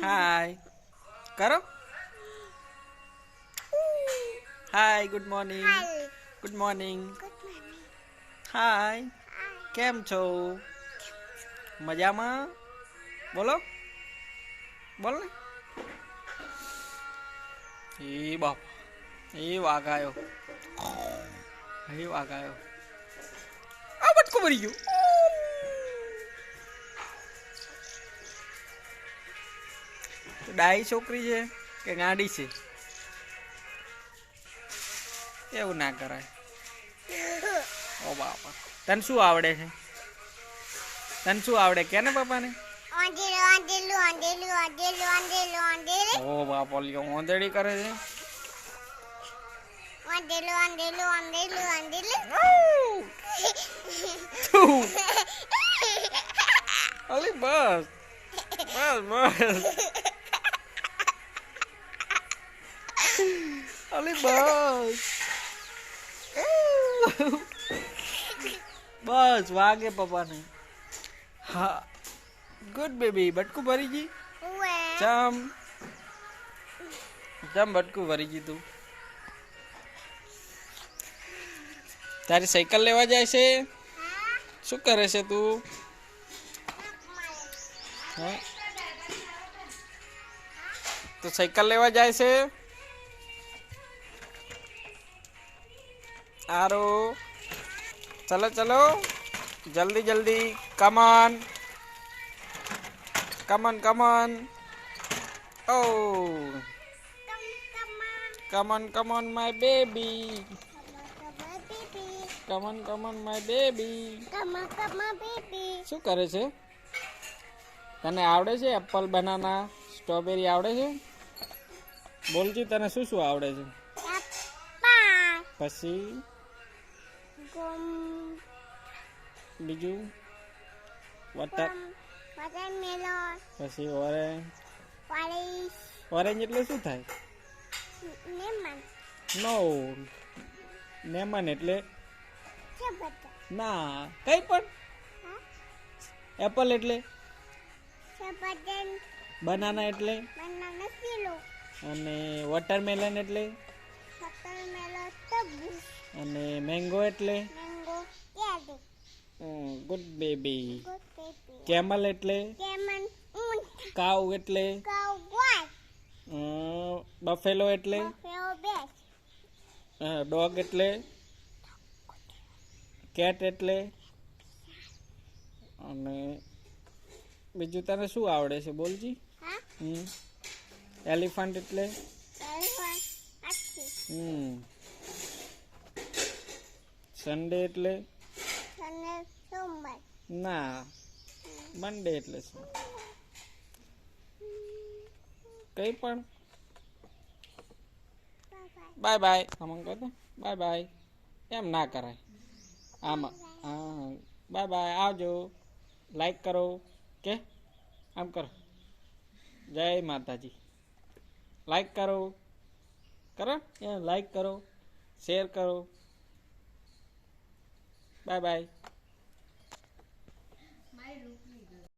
હાય કરો. Hi good morning. Good morning. Hi કેમ છો? મજામાં? બોલો બોલ ને. એ બાપ એ વાઘ આવ્યો. એ વાઘ આવ્યો. આ બટકું ભરી ગયું. ડાઈ છોકરી છે કે ગાડી છે? એવું ના કરાય. ઓ બાપા તને શું આવડે છે? તને શું આવડે કે ને પપ્પાને? ઓ બાપા લ્યો ઓંધેડી કરે છે. અલી બસ બસ બસ. અલી બસ બસ વાગે પપ્પાને. હા ગુડ બેબી. બટકું ભરી ગઈ? ચમ ચમ બટકું ભરી ગઈ તું? તારી સાયકલ લેવા જાય છે? શું કરે છે તું? હા તો સાયકલ લેવા જાય છે? આરો ચલો ચલો જલ્દી જલ્દી. Come on come on come on. Oh come on come on my baby. Come on come on my baby. શું કરે છે? તને આવડે છે એપલ બનાના સ્ટ્રોબેરી આવડે છે? બોલજી તને શું શું આવડે છે? પછી બીજું પછી ઓરેન્જ એટલે શું થાય? નો નેમન એટલે ના કઈ પણ. એપલ એટલે બનાના એટલે અને વોટરમેલન એટલે અને મેંગો એટલે ગુડ બેબી. કેમલ એટલે કાઉ એટલે બફેલો એટલે ડોગ એટલે કેટ એટલે અને બીજું તને શું આવડે છે બોલજી? એલિફન્ટ એટલે સન્ડે એટલે ના મંડે એટલે શું? કઈ પણ. Bye bye. આમ કહો તો બાય બાય. એમ ના કરાય આમાં. હા બાય બાય આવજો. લાઈક કરો કે આમ કરો. જય માતાજી. લાઈક કરો કરો લાઈક કરો શેર કરો. Bye bye.